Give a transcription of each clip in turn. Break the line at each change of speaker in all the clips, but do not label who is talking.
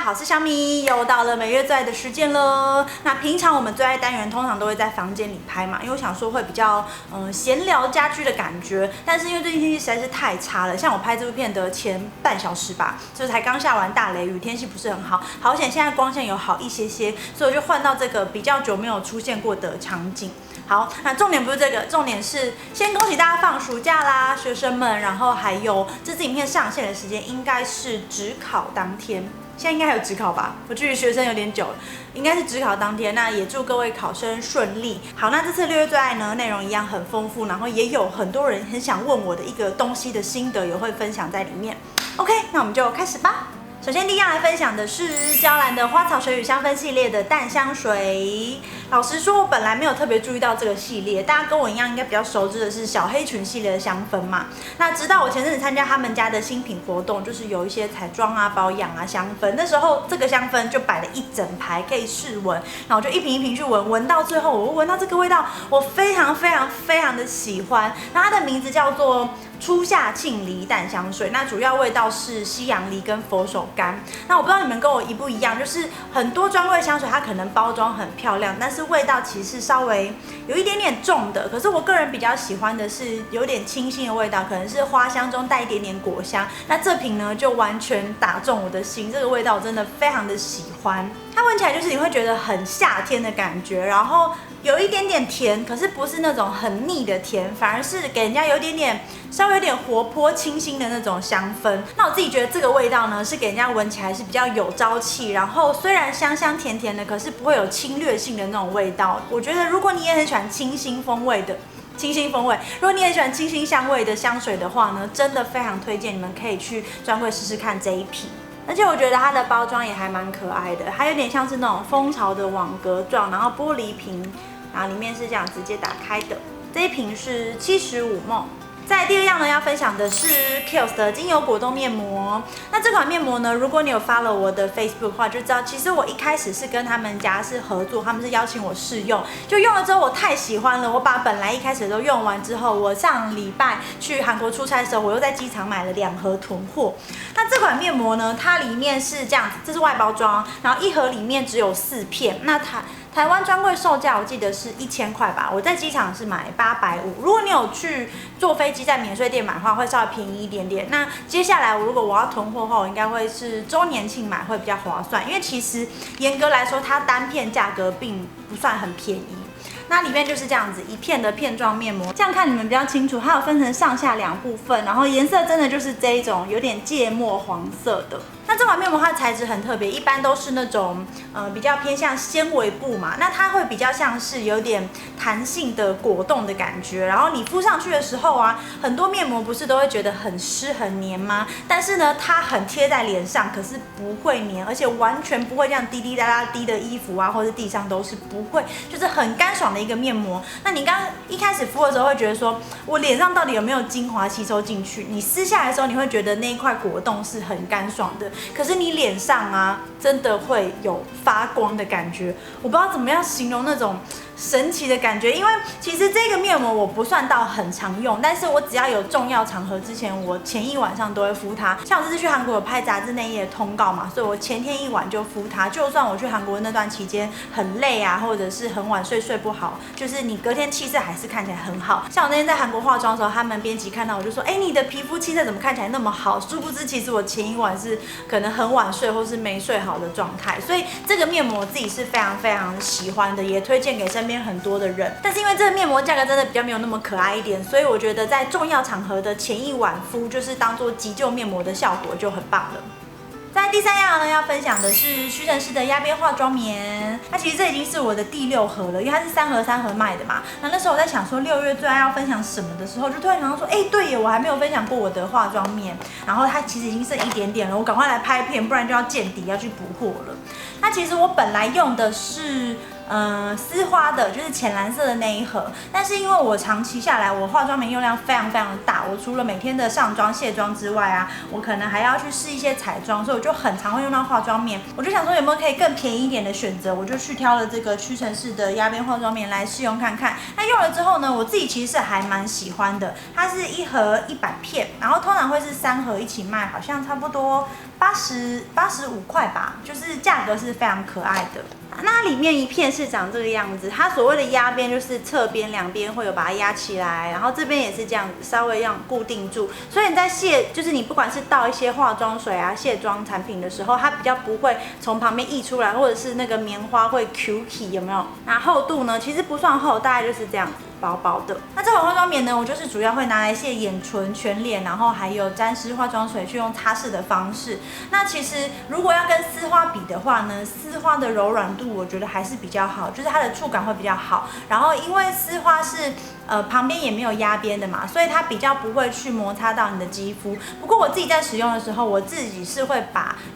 好，我是小米，又到了每月最爱的时间了。那平常我们最爱单元通常都会在房间里拍嘛，因为我想说会比较闲聊家居的感觉。但是因为最近天气实在是太差了，像我拍这部片的前半小时吧，就是才刚下完大雷雨，天气不是很好，好险现在光线有好一些些，所以我就换到这个比较久没有出现过的场景。好，那重点不是这个，重点是先恭喜大家放暑假啦，学生们。然后还有这支影片上线的时间应该是指考当天，现在应该还有指考吧？我距离学生有点久了，应该是指考当天。那也祝各位考生顺利。好，那这次6月最爱呢，内容一样很丰富，然后也有很多人很想问我的一个东西的心得，也会分享在里面。OK， 那我们就开始吧。首先，第一样来分享的是娇兰的花草水与香氛系列的淡香水。老实说，我本来没有特别注意到这个系列，大家跟我一样应该比较熟知的是小黑裙系列的香氛嘛。那直到我前阵子参加他们家的新品活动，就是有一些彩妆啊、保养啊、香氛，那时候这个香氛就摆了一整排可以试闻，然后我就一瓶一瓶去闻，闻到最后，我闻到这个味道，我非常的喜欢。那它的名字叫做初夏沁梨淡香水，那主要味道是西洋梨跟佛手柑。那我不知道你们跟我一不一样，就是很多专柜香水它可能包装很漂亮，但是味道其实稍微有一点点重的。可是我个人比较喜欢的是有点清新的味道，可能是花香中带一点点果香。那这瓶呢就完全打中我的心，这个味道我真的非常的喜欢。它闻起来就是你会觉得很夏天的感觉，然后有一点点甜，可是不是那种很腻的甜，反而是给人家有一点点稍微有点活泼清新的那种香氛。那我自己觉得这个味道呢，是给人家闻起来是比较有朝气，然后虽然香香甜甜的，可是不会有侵略性的那种味道。我觉得如果你也很喜欢清新风味，如果你也喜欢清新香味的香水的话呢，真的非常推荐你们可以去专柜试试看这一瓶。而且我觉得它的包装也还蛮可爱的，还有点像是那种蜂巢的网格状，然后玻璃瓶，然后里面是这样直接打开的。这一瓶是75ml。在第二样呢，要分享的是 Kiehl's 的精油果冻面膜。那这款面膜呢，如果你有 follow 我的 Facebook 的话，就知道其实我一开始是跟他们家是合作，他们是邀请我试用，就用了之后我太喜欢了，我把本来一开始都用完之后，我上礼拜去韩国出差的时候，我又在机场买了2盒囤货。那这款面膜呢，它里面是这样子，这是外包装，然后1盒里面只有4片。那台湾专柜售价我记得是1000块吧，我在机场是买850。如果你有去坐飞机在免税店买的话，会稍微便宜一点点。那接下来如果我要囤货的话，我应该会是周年庆买会比较划算，因为其实严格来说，它单片价格并不算很便宜。那里面就是这样子一片的片状面膜，这样看你们比较清楚，它有分成上下2部分，然后颜色真的就是这一种有点芥末黄色的。那这款面膜它的材质很特别，一般都是那种比较偏向纤维布嘛，那它会比较像是有点弹性的果冻的感觉。然后你敷上去的时候啊，很多面膜不是都会觉得很湿很黏吗？但是呢，它很贴在脸上，可是不会黏，而且完全不会这样滴滴答答滴的衣服啊，或者地上都是不会，就是很干爽的一个面膜。那你刚刚一开始敷的时候会觉得说，我脸上到底有没有精华吸收进去？你撕下来的时候，你会觉得那一块果冻是很干爽的。可是你脸上啊，真的会有发光的感觉，我不知道怎么样形容那种神奇的感觉。因为其实这个面膜我不算到很常用，但是我只要有重要场合之前，我前一晚上都会敷它。像我这次去韩国有拍杂志内页的通告嘛，所以我前天一晚就敷它。就算我去韩国那段期间很累啊，或者是很晚睡不好，就是你隔天气色还是看起来很好。像我那天在韩国化妆的时候，他们编辑看到我就说，你的皮肤气色怎么看起来那么好？殊不知其实我前一晚是可能很晚睡或是没睡好的状态。所以这个面膜我自己是非常喜欢的，也推荐给身边很多的人。但是因为这个面膜价格真的比较没有那么可爱一点，所以我觉得在重要场合的前一晚敷，就是当做急救面膜的效果就很棒了。在第3样呢，要分享的是屈臣氏的压边化妆棉。那其实这已经是我的第6盒了，因为它是3盒卖的嘛。那时候我在想说6月最爱要分享什么的时候，就突然想到说，对耶，我还没有分享过我的化妆棉。然后它其实已经剩一点点了，我赶快来拍片，不然就要见底要去补货了。那其实我本来用的是丝花的，就是浅蓝色的那一盒。但是因为我长期下来，我化妆棉用量非常非常的大，我除了每天的上妆卸妆之外啊，我可能还要去试一些彩妆，所以我就很常会用到化妆棉。我就想说有没有可以更便宜一点的选择，我就去挑了这个屈臣氏的压边化妆棉来试用看看。那用了之后呢，我自己其实是还蛮喜欢的。它是一盒100片，然后通常会是3盒一起卖，好像差不多85块吧，就是价格是非常可爱的。那它里面一片是长这个样子，它所谓的压边就是侧边两边会有把它压起来，然后这边也是这样子，稍微让固定住。所以你在就是你不管是倒一些化妆水啊、卸妆产品的时候，它比较不会从旁边溢出来，或者是那个棉花会 Q K 有没有？那厚度呢，其实不算厚，大概就是这样子。薄薄的。那这款化妆棉呢，我就是主要会拿来卸眼唇、全脸，然后还有沾湿化妆水去用擦拭的方式。那其实如果要跟丝花比的话呢，丝花的柔软度我觉得还是比较好，就是它的触感会比较好。然后因为丝花是旁边也没有压边的嘛，所以它比较不会去摩擦到你的肌肤。不过我自己在使用的时候，我自己是会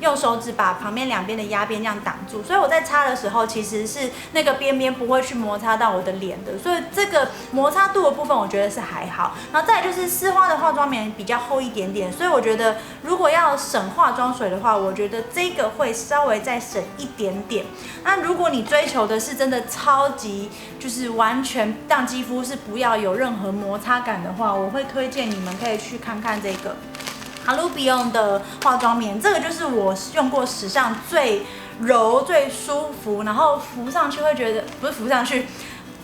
用手指把旁边两边的压边这样挡住，所以我在擦的时候其实是那个边边不会去摩擦到我的脸的，所以这个摩擦度的部分我觉得是还好。然后再来就是丝花的化妆棉比较厚一点点，所以我觉得如果要省化妆水的话，我觉得这个会稍微再省一点点。那如果你追求的是真的超级就是完全让肌肤是不要有任何摩擦感的话，我会推荐你们可以去看看这个 Hallubiyong 的化妆棉，这个就是我用过史上最柔、最舒服，然后敷上去会觉得不是敷上去，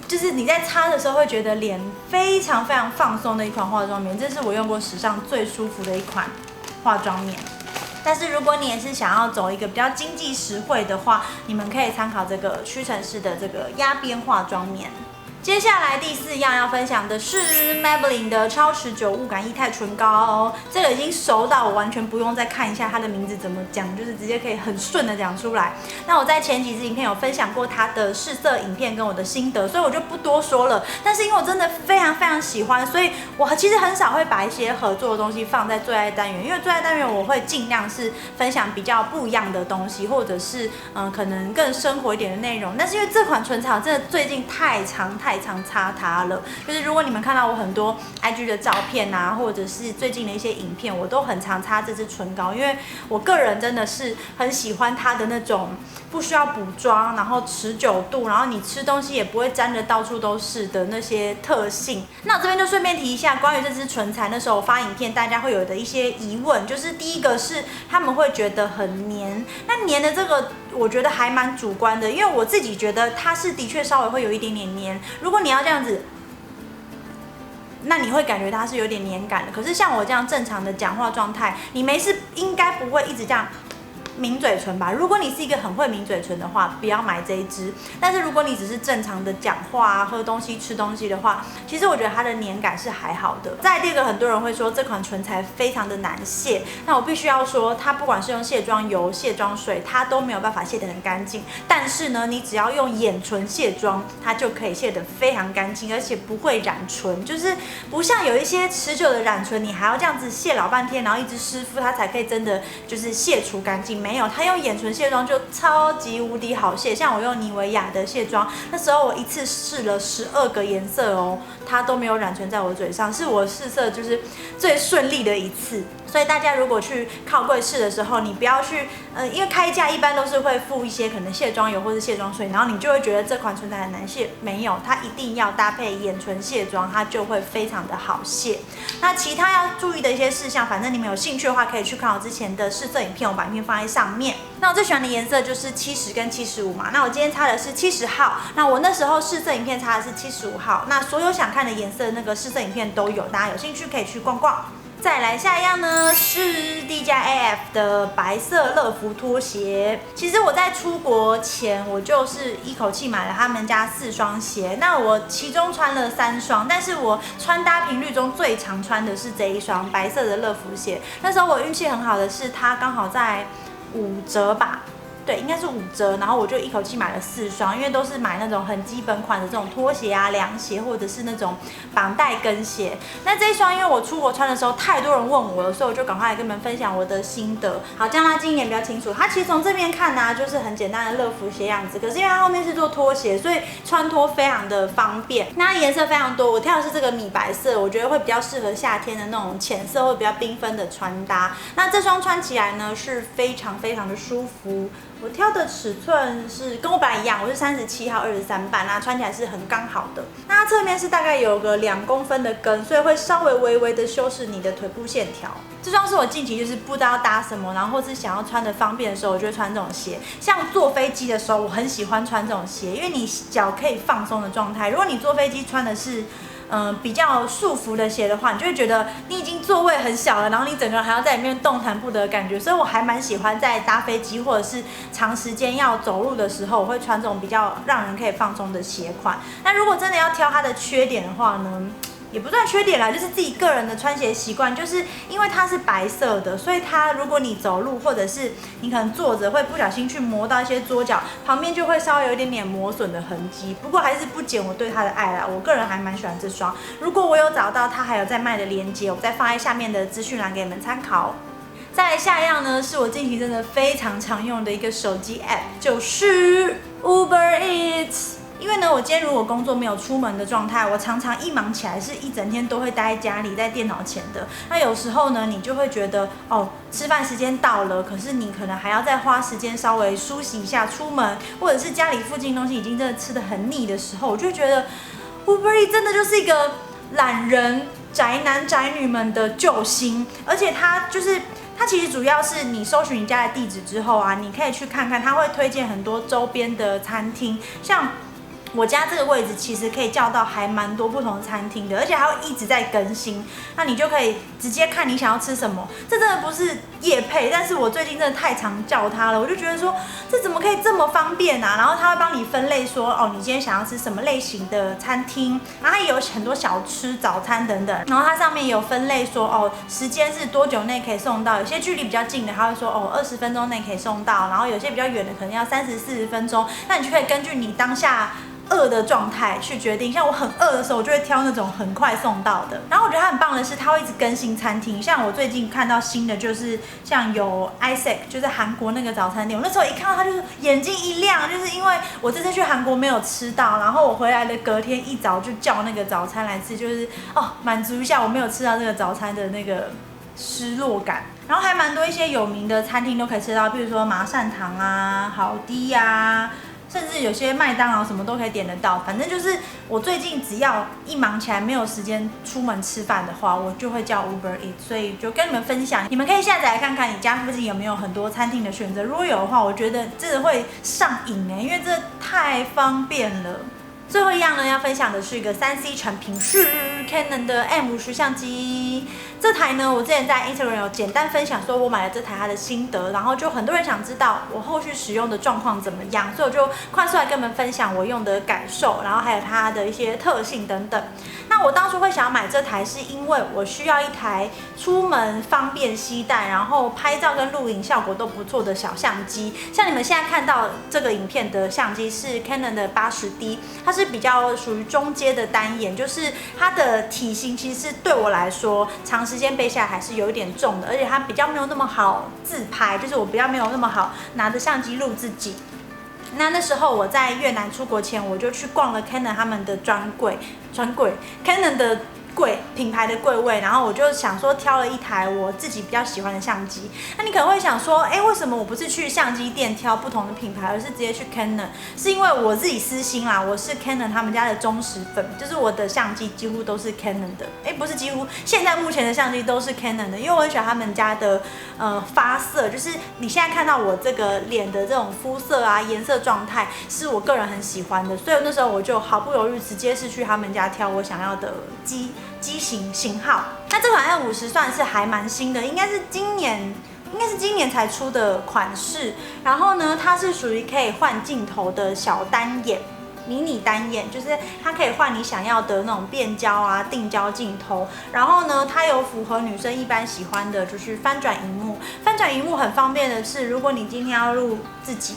就是你在擦的时候会觉得脸非常非常放松的一款化妆棉，这是我用过史上最舒服的一款化妆棉。但是如果你也是想要走一个比较经济实惠的话，你们可以参考这个屈臣氏的这个压边化妆棉。接下来第4样要分享的是 Maybelline 的超持久雾感液态唇膏哦，这个已经熟到我完全不用再看一下它的名字怎么讲，就是直接可以很顺的讲出来。那我在前几支影片有分享过它的试色影片跟我的心得，所以我就不多说了。但是因为我真的非常非常喜欢，所以我其实很少会把一些合作的东西放在最爱单元，因为最爱单元我会尽量是分享比较不一样的东西，或者是可能更生活一点的内容。但是因为这款唇彩真的最近太常擦它了，就是如果你们看到我很多 IG 的照片啊，或者是最近的一些影片，我都很常擦这支唇膏，因为我个人真的是很喜欢它的那种不需要补妆，然后持久度，然后你吃东西也不会沾得到处都是的那些特性。那我这边就顺便提一下关于这支唇彩，那时候我发影片大家会有的一些疑问，就是第一个是他们会觉得很黏，那黏的这个我觉得还蛮主观的，因为我自己觉得它是的确稍微会有一点点黏，如果你要这样子，那你会感觉它是有点黏感的。可是像我这样正常的讲话状态，你没事应该不会一直这样抿嘴唇吧？如果你是一个很会抿嘴唇的话，不要买这一支。但是如果你只是正常的讲话啊、喝东西、吃东西的话，其实我觉得它的黏感是还好的。再来第二个，很多人会说这款唇彩非常的难卸，那我必须要说，它不管是用卸妆油、卸妆水，它都没有办法卸得很干净。但是呢，你只要用眼唇卸妆，它就可以卸得非常干净，而且不会染唇，就是不像有一些持久的染唇，你还要这样子卸老半天，然后一直湿敷它才可以真的就是卸除干净。没有，它用眼唇卸妆就超级无敌好卸。像我用妮维雅的卸妆，那时候我一次试了12个颜色哦，它都没有染唇在我嘴上，是我试色就是最顺利的一次。所以大家如果去靠柜试的时候，你不要去因为开价一般都是会附一些可能卸妆油或是卸妆水，然后你就会觉得这款唇彩很难卸。没有，它一定要搭配眼唇卸妆，它就会非常的好卸。那其他要注意的一些事项，反正你们有兴趣的话，可以去看我之前的试色影片，我把影片放在上面。那我最喜欢的颜色就是70跟75嘛，那我今天擦的是70号，那我那时候试色影片擦的是75号，那所有想看的颜色那个试色影片都有，大家有兴趣可以去逛逛。再来下一样呢是 DJI AF 的白色乐福拖鞋。其实我在出国前，我就是一口气买了他们家4双鞋，那我其中穿了3双，但是我穿搭频率中最常穿的是这一双白色的乐福鞋。那时候我运气很好的是，它刚好在5折吧。对，应该是5折，然后我就一口气买了4双，因为都是买那种很基本款的这种拖鞋啊、凉鞋，或者是那种绑带跟鞋。那这一双，因为我出国穿的时候太多人问我了，所以我就赶快来跟你们分享我的心得。好，这样大家今年比较清楚。它其实从这边看呢，就是很简单的乐福鞋样子，可是因为它后面是做拖鞋，所以穿脱非常的方便。那它颜色非常多，我挑的是这个米白色，我觉得会比较适合夏天的那种浅色或比较缤纷的穿搭。那这双穿起来呢是非常非常的舒服。我挑的尺寸是跟我本来一样，我是37号23版，那穿起来是很刚好的。那它侧面是大概有个2公分的跟，所以会稍微微微的修饰你的腿部线条。这双是我近期就是不知道搭什么，然后或是想要穿的方便的时候，我就会穿这种鞋。像坐飞机的时候，我很喜欢穿这种鞋，因为你脚可以放松的状态。如果你坐飞机穿的是比较束缚的鞋的话，你就会觉得你已经座位很小了，然后你整个人还要在里面动弹不得的感觉。所以我还蛮喜欢在搭飞机或者是长时间要走路的时候，我会穿这种比较让人可以放松的鞋款。那如果真的要挑它的缺点的话呢？也不算缺点啦，就是自己个人的穿鞋习惯，就是因为它是白色的，所以它如果你走路或者是你可能坐着会不小心去磨到一些桌角，旁边就会稍微有一点点磨损的痕迹。不过还是不减我对它的爱啦，我个人还蛮喜欢这双。如果我有找到它还有在卖的链接，我再放在下面的资讯栏给你们参考。再来下一样呢，是我近期真的非常常用的一个手机 App， 就是 Uber Eats。因为呢，我今天如果工作没有出门的状态，我常常一忙起来是一整天都会待在家里，在电脑前的。那有时候呢，你就会觉得吃饭时间到了，可是你可能还要再花时间稍微梳洗一下出门，或者是家里附近东西已经真的吃得很腻的时候，我就会觉得 Uber Eats 真的就是一个懒人宅男宅女们的救星，而且它其实主要是你搜寻你家的地址之后啊，你可以去看看，它会推荐很多周边的餐厅，像我家这个位置其实可以叫到还蛮多不同的餐厅的，而且还会一直在更新。那你就可以直接看你想要吃什么。这真的不是业配，但是我最近真的太常叫它了，我就觉得说这怎么可以这么方便啊？然后它会帮你分类说，你今天想要吃什么类型的餐厅，然后它也有很多小吃、早餐等等。然后它上面也有分类说，时间是多久内可以送到，有些距离比较近的，它会说20分钟内可以送到，然后有些比较远的可能要30、40分钟。那你就可以根据你当下饿的状态去决定，像我很饿的时候，我就会挑那种很快送到的。然后我觉得它很棒的是，它会一直更新餐厅。像我最近看到新的，就是像有 Isaac， 就是韩国那个早餐店。我那时候一看到它，就是眼睛一亮，就是因为我这次去韩国没有吃到，然后我回来的隔天一早就叫那个早餐来吃，就是满足一下我没有吃到这个早餐的那个失落感。然后还蛮多一些有名的餐厅都可以吃到，比如说麻善堂啊、好滴啊。甚至有些麦当劳什么都可以点得到，反正就是我最近只要一忙起来没有时间出门吃饭的话，我就会叫 Uber Eats， 所以就跟你们分享，你们可以下载来看看你家附近有没有很多餐厅的选择。如果有的话，我觉得真的会上瘾因为这太方便了。最后一样呢，要分享的是一个3C 产品，是 Canon 的 M50相机。这台呢，我之前在 Instagram 有简单分享，说我买了这台它的心得，然后就很多人想知道我后续使用的状况怎么样，所以我就快速来跟你们分享我用的感受，然后还有它的一些特性等等。那我当初会想要买这台，是因为我需要一台出门方便携带，然后拍照跟录影效果都不错的小相机。像你们现在看到这个影片的相机是 Canon 的80D， 它是比较属于中阶的单眼，就是它的体型其实对我来说长时间背下来还是有一点重的，而且它比较没有那么好自拍，就是我比较没有那么好拿着相机录自己。那时候我在越南出国前，我就去逛了 Canon 他们的专柜 Canon 的品牌的柜位，然后我就想说挑了一台我自己比较喜欢的相机。那你可能会想说，为什么我不是去相机店挑不同的品牌，而是直接去 Canon？ 是因为我自己私心啦，我是 Canon 他们家的忠实粉，就是我的相机几乎都是 Canon 的，不是几乎，现在目前的相机都是 Canon 的，因为我很喜欢他们家的发色，就是你现在看到我这个脸的这种肤色啊、颜色状态，是我个人很喜欢的，所以那时候我就毫不犹豫，直接是去他们家挑我想要的机型号。那这款 M50算是还蛮新的，应该是今年才出的款式。然后呢，它是属于可以换镜头的小单眼。迷你单眼，就是它可以换你想要的那种变焦啊、定焦镜头。然后呢，它有符合女生一般喜欢的，就是翻转荧幕。翻转荧幕很方便的是，如果你今天要录自己，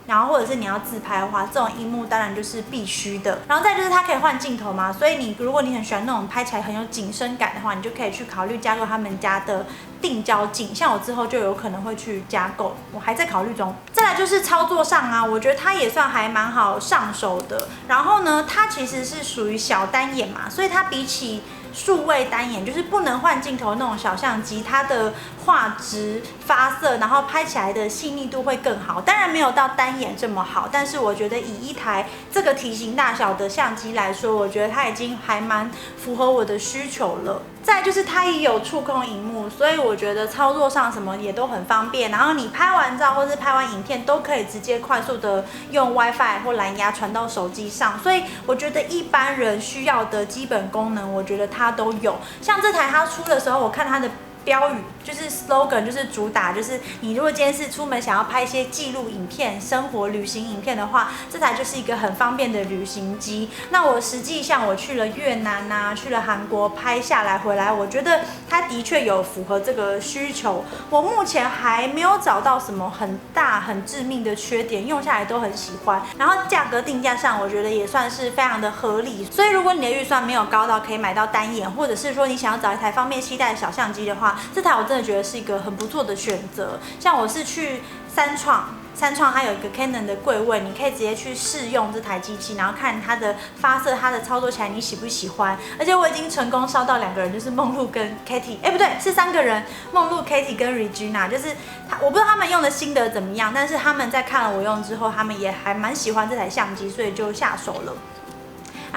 然后或者是你要自拍的话，这种荧幕当然就是必须的。然后再就是它可以换镜头嘛，所以如果你很喜欢那种拍起来很有景深感的话，你就可以去考虑加购他们家的定焦镜。像我之后就有可能会去加购，我还在考虑中。再来就是操作上啊，我觉得它也算还蛮好上手的。然后呢，它其实是属于小单眼嘛，所以它比起数位单眼，就是不能换镜头那种小相机，它的画质、发色，然后拍起来的细腻度会更好。当然没有到单眼这么好，但是我觉得以一台这个体型大小的相机来说，我觉得它已经还蛮符合我的需求了。再来就是它也有触控荧幕，所以我觉得操作上什么也都很方便。然后你拍完照或是拍完影片，都可以直接快速的用 WiFi 或蓝牙传到手机上。所以我觉得一般人需要的基本功能，我觉得它都有。像这台它出的时候，我看它的标语就是 slogan， 就是主打，就是你如果今天是出门想要拍一些记录影片、生活旅行影片的话，这台就是一个很方便的旅行机。那我实际像我去了越南啊，去了韩国拍下来回来，我觉得它的确有符合这个需求。我目前还没有找到什么很大很致命的缺点，用下来都很喜欢。然后价格定价上，我觉得也算是非常的合理。所以如果你的预算没有高到可以买到单眼，或者是说你想要找一台方便携带的小相机的话，这台我真的觉得是一个很不错的选择。像我是去三创它有一个 Canon 的柜位，你可以直接去试用这台机器，然后看它的发色、它的操作起来你喜不喜欢。而且我已经成功烧到2个人，就是梦露跟 Katie， 不对，是3个人，梦露、Katie 跟 Regina， 就是我不知道他们用的心得怎么样，但是他们在看了我用之后，他们也还蛮喜欢这台相机，所以就下手了。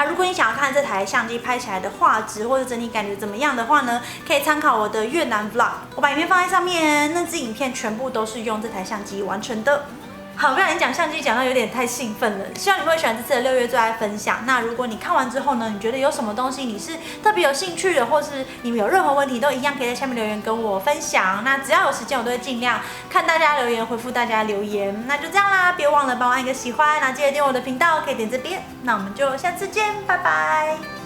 如果你想要看这台相机拍起来的画质或者整体感觉怎么样的话呢，可以参考我的越南 vlog， 我把影片放在上面，那支影片全部都是用这台相机完成的。好，不然你讲相机讲到有点太兴奋了，希望你会喜欢这次的6月最爱分享。那如果你看完之后呢，你觉得有什么东西你是特别有兴趣的，或是你们有任何问题都一样可以在下面留言跟我分享。那只要有时间，我都会尽量看大家留言，回复大家留言。那就这样啦，别忘了帮我按一个喜欢，那记得订阅我的频道，可以点这边。那我们就下次见，拜拜。